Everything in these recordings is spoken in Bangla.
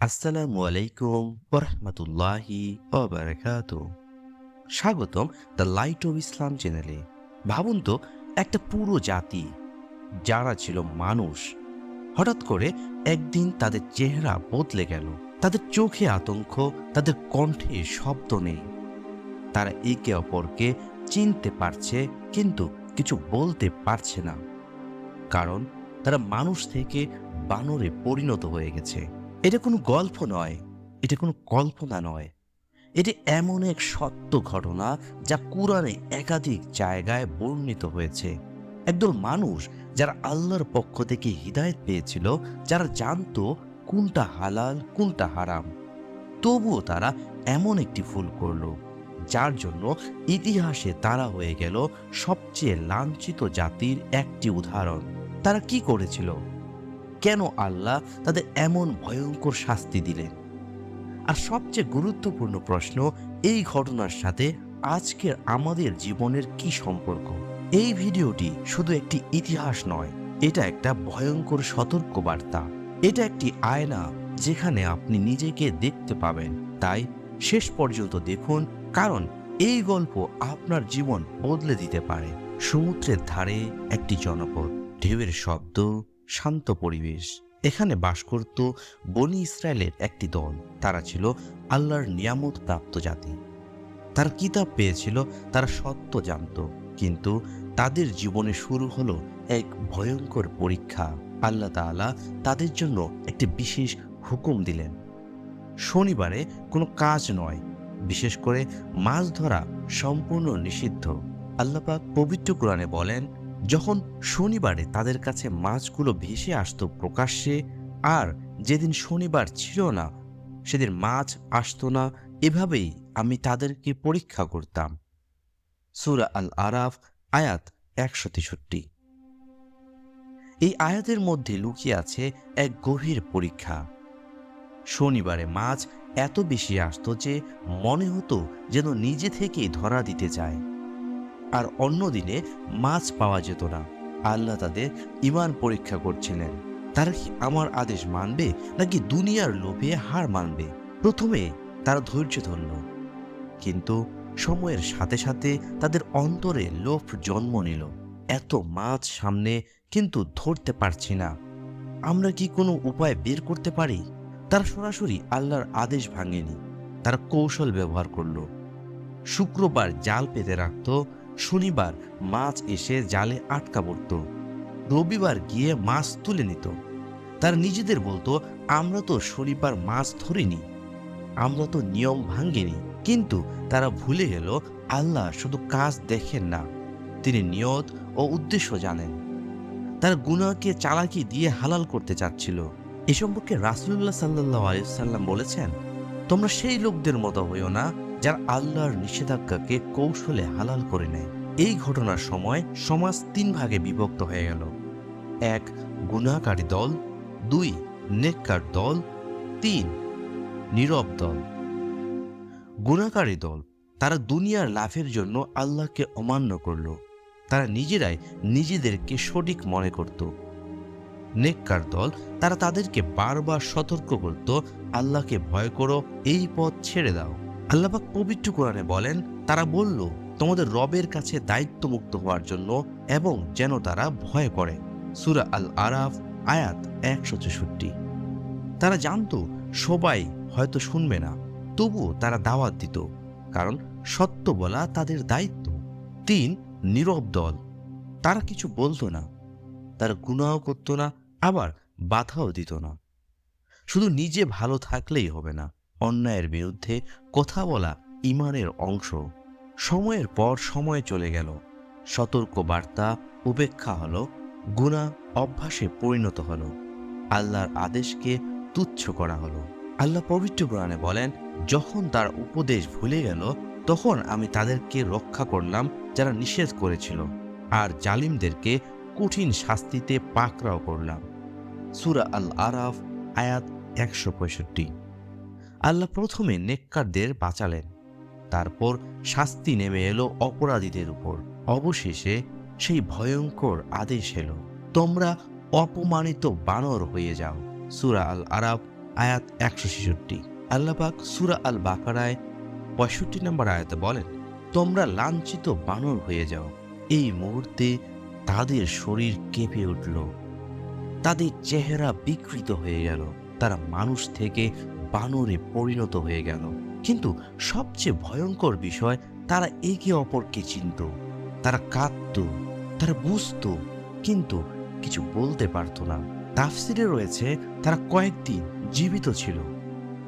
আসসালামু আলাইকুম ওরহমতুল্লাহি ওবারাকাতুহু। স্বাগতম দ্য লাইট অফ ইসলাম চ্যানেলে। ভাবুন তো, একটা পুরো জাতি যারা ছিল মানুষ, হঠাৎ করে একদিন তাদের চেহারা বদলে গেল। তাদের চোখে আতঙ্ক, তাদের কণ্ঠে শব্দ নেই। তারা একে অপরকে চিনতে পারছে, কিন্তু কিছু বলতে পারছে না, কারণ তারা মানুষ থেকে বানরে পরিণত হয়ে গেছে। এটা কোনো গল্প নয়, এটা কোনো কল্পনা নয়, এটি এমন এক সত্য ঘটনা যা কুরআনে একাধিক জায়গায় বর্ণিত হয়েছে। একদল মানুষ যারা আল্লাহর পক্ষ থেকে হিদায়াত পেয়েছিল, যারা জানতো কোনটা হালাল কোনটা হারাম, তবুও তারা এমন একটি ভুল করল যার জন্য ইতিহাসে তারা হয়ে গেল সবচেয়ে লাঞ্ছিত জাতির একটি উদাহরণ। তারা কি করেছিল? কেন আল্লাহ তাদের এমন ভয়ঙ্কর শাস্তি দিলেন? আর সবচেয়ে গুরুত্বপূর্ণ প্রশ্ন, এই ঘটনার সাথে আজকের আমাদের জীবনের কি সম্পর্ক? এই ভিডিওটি শুধু একটি ইতিহাস নয়, এটা একটা ভয়ঙ্কর সতর্কবার্তা। এটা একটি আয়না যেখানে আপনি নিজেকে দেখতে পাবেন। তাই শেষ পর্যন্ত দেখুন, কারণ এই গল্প আপনার জীবন বদলে দিতে পারে। সমুদ্রের ধারে একটি জনপদ, ঢেউয়ের শব্দ, শান্ত পরিবেশ। এখানে বাস করত বনি ইসরায়েলের একটি দল। তারা ছিল আল্লাহর নিয়ামত প্রাপ্ত জাতি। তারা কিতাব পেয়েছিল, তারা সত্য জানত, কিন্তু তাদের জীবনে শুরু হলো এক ভয়ঙ্কর পরীক্ষা। আল্লাহ তাআলা তাদের জন্য একটি বিশেষ হুকুম দিলেন। শনিবারে কোনো কাজ নয়, বিশেষ করে মাছ ধরা সম্পূর্ণ নিষিদ্ধ। আল্লাহ পাক পবিত্র কোরআনে বলেন, যখন শনিবারে তাদের কাছে মাছগুলো ভেসে আসতো প্রকাশ্যে, আর যেদিন শনিবার ছিল না সেদিন মাছ আসতো না, এভাবেই আমি তাদেরকে পরীক্ষা করতাম। সূরা আল আরাফ আয়াত ১৬৩। এই আয়াতের মধ্যে লুকিয়ে আছে এক গভীর পরীক্ষা। শনিবারে মাছ এত বেশি আসতো যে মনে হতো যেন নিজে থেকেই ধরা দিতে চায়, আর অন্য দিনে মাছ পাওয়া যেত না। আল্লাহ তাদের ঈমান পরীক্ষা করছিলেন। তারা কি আমার আদেশ মানবে, নাকি দুনিয়ার লোভে হার মানবে? প্রথমে তারা ধৈর্য ধরল, কিন্তু সময়ের সাথে সাথে তাদের অন্তরে লোভ জন্ম নিল। এত মাছ সামনে, কিন্তু ধরতে পারছি না, আমরা কি কোনো উপায় বের করতে পারি? তারা সরাসরি আল্লাহর আদেশ ভাঙেনি, তারা কৌশল ব্যবহার করলো। শুক্রবার জাল পেতে রাখত, শনিবার মাছ এসে জালে আটকা পড়ত, রবিবার গিয়ে মাছ তুলে নিত। তারা নিজেদের বলতো, আমরা তো শনিবার মাছ ধরিনি, আমরা তো নিয়ম ভাঙিনি। কিন্তু তারা ভুলে গেল, আল্লাহ শুধু কাজ দেখেন না, তিনি নিয়ত ও উদ্দেশ্য জানেন। তার গুনাহকে চালাকি দিয়ে হালাল করতে চাচ্ছিল। এ সম্পর্কে রাসূলুল্লাহ সাল্লাল্লাহু আলাইহি ওয়াসাল্লাম বলেছেন, তোমরা সেই লোকদের মতো হইও না যারা আল্লাহর নিষেধাজ্ঞাকে কৌশলে হালাল করে নেয়। এই ঘটনার সময় সমাজ তিন ভাগে বিভক্ত হয়ে গেল। এক, গুনাহকারী দল; দুই, নেককার দল; তিন, নীরব দল। গুনাহকারী দল, তারা দুনিয়ার লাভের জন্য আল্লাহকে অমান্য করল। তারা নিজেরাই নিজেদেরকে সঠিক মনে করত। নেককার দল, তারা তাদেরকে বারবার সতর্ক করত, আল্লাহকে ভয় করো, এই পথ ছেড়ে দাও। আল্লাহ পাক পবিত্র কোরআনে বলেন, তারা বলল তোমাদের রবের কাছে দায়িত্বমুক্ত হওয়ার জন্য, এবং যেন তারা ভয় করে। সূরা আল আরাফ আয়াত ১৬৪। তারা জানতো সবাই হয়তো শুনবে না, তবুও তারা দাওয়াত দিত, কারণ সত্য বলা তাদের দায়িত্ব। তিন, নীরব দল, তারা কিছু বলতো না, তারা গুনাহ করত না, আবার বাধাও দিত না। শুধু নিজে ভালো থাকলেই হবে না, অন্যায়ের বিরুদ্ধে কথা বলা ঈমানের অংশ। সময়ের পর সময় চলে গেল, সতর্ক বার্তা উপেক্ষা হলো, গুনাহ অভ্যাসে পরিণত হলো, আল্লাহর আদেশকে তুচ্ছ করা হলো। আল্লাহ পবিত্র কোরআনে বলেন, যখন তার উপদেশ ভুলে গেল, তখন আমি তাদেরকে রক্ষা করলাম যারা নিষেধ করেছিল, আর জালিমদেরকে কঠিন শাস্তিতে পাকড়াও করলাম। সূরা আল আরাফ আয়াত ১৬৫। আল্লাহ প্রথমে নেককারদের বাঁচালেন, তারপর শাস্তি নেমে এলো অপরাধীদের উপর। অবশেষে সেই ভয়ঙ্কর আদেশ এলো, তোমরা অপমানিত বানর হয়ে যাও। সূরা আল আরাফ আয়াত 166। আল্লাহ পাক সূরা আল বাকারায় 65 নম্বর আয়াতে বলেন, তোমরা লাঞ্ছিত বানর হয়ে যাও। এই মুহূর্তে তাদের শরীর কেঁপে উঠল, তাদের চেহারা বিকৃত হয়ে গেল, তারা মানুষ থেকে বানরে পরিণত হয়ে গেল। কিন্তু সবচেয়ে ভয়ঙ্কর বিষয়, তারা একে অপরকে চিনত, তারা কাঁদত, তারা বুঝত, কিন্তু কিছু বলতে পারত না। তাফসিরে রয়েছে তারা কয়েকদিন জীবিত ছিল,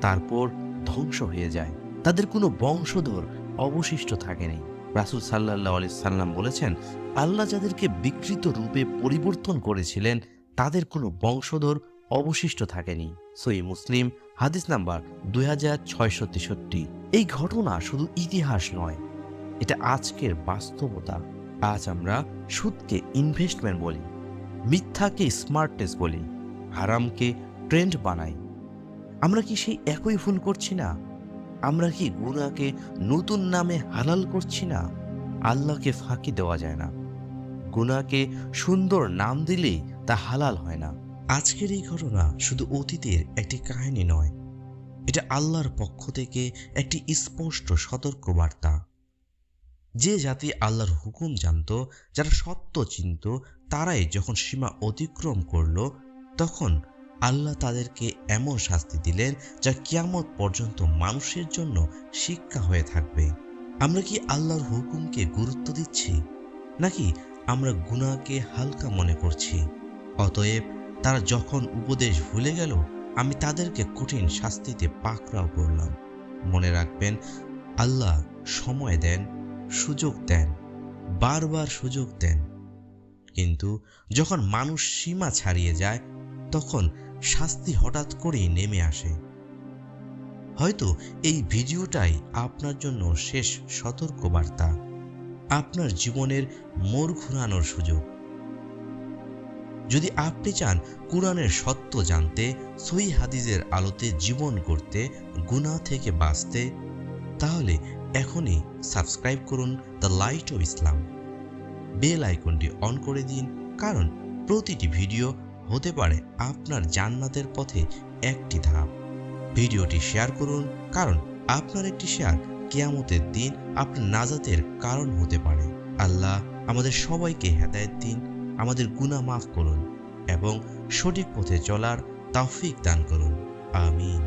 তারপর ধ্বংস হয়ে যায়, তাদের কোনো বংশধর অবশিষ্ট থাকেনি। রাসূল সাল্লাল্লাহু আলাইহি সাল্লাম বলেছেন, আল্লাহ যাদেরকে বিকৃত রূপে পরিবর্তন করেছিলেন তাদের কোনো বংশধর অবশিষ্ট থাকেনি। সহিহ মুসলিম হাদিস নাম্বার 2663। এই ঘটনা শুধু ইতিহাস নয়, এটা আজকের বাস্তবতা। আজ আমরা সুদকে ইনভেস্টমেন্ট বলি, মিথ্যাকে স্মার্টনেস বলি, হারামকে ট্রেন্ড বানাই। আমরা কি সেই একই ভুল করছি না? আমরা কি গুনাহকে নতুন নামে হালাল করছি না? আল্লাহকে ফাঁকি দেওয়া যায় না, গুনাহকে সুন্দর নাম দিলেই তা হালাল হয় না। আজকের এই ঘটনা শুধু অতীতের একটি কাহিনী নয়, এটা আল্লাহর পক্ষ থেকে একটি স্পষ্ট সতর্ক বার্তা। যে জাতি আল্লাহর হুকুম জানত, যারা সত্য চিনত, তারাই যখন সীমা অতিক্রম করল, তখন আল্লাহ তাদেরকে এমন শাস্তি দিলেন যা কিয়ামত পর্যন্ত মানুষের জন্য শিক্ষা হয়ে থাকবে। আমরা কি আল্লাহর হুকুমকে গুরুত্ব দিচ্ছি, নাকি আমরা গুনাহকে হালকা মনে করছি? অতএব তারা যখন উপদেশ ভুলে গেল, আমি তাদেরকে কঠিন শাস্তিতে পাকড়াও করলাম। মনে রাখবেন, আল্লাহ সময় দেন, সুযোগ দেন, বারবার সুযোগ দেন, কিন্তু যখন মানুষ সীমা ছাড়িয়ে যায়, তখন শাস্তি হঠাৎ করেই নেমে আসে। হয়তো এই ভিডিওটাই আপনার জন্য শেষ সতর্কবার্তা, আপনার জীবনের মোড় ঘোরানোর সুযোগ। যদি আপনি চান কুরআনের সত্য জানতে, সহিহ হাদিসের আলোতে জীবন করতে, গুনাহ থেকে বাঁচতে, তাহলে এখনই সাবস্ক্রাইব করুন the light of Islam. Bell আইকনটি অন করে দিন, কারণ প্রতিটি ভিডিও হতে পারে আপনার জান্নাতের পথে একটি ধাপ। ভিডিওটি শেয়ার করুন, কারণ আপনার একটি শেয়ার কিয়ামতের দিন আপনার নাজাতের কারণ হতে পারে। আল্লাহ আমাদের সবাইকে হেদায়েত দিন, আমাদের গুনাহ মাফ করুন এবং সঠিক পথে চলার তৌফিক দান করুন। আমিন।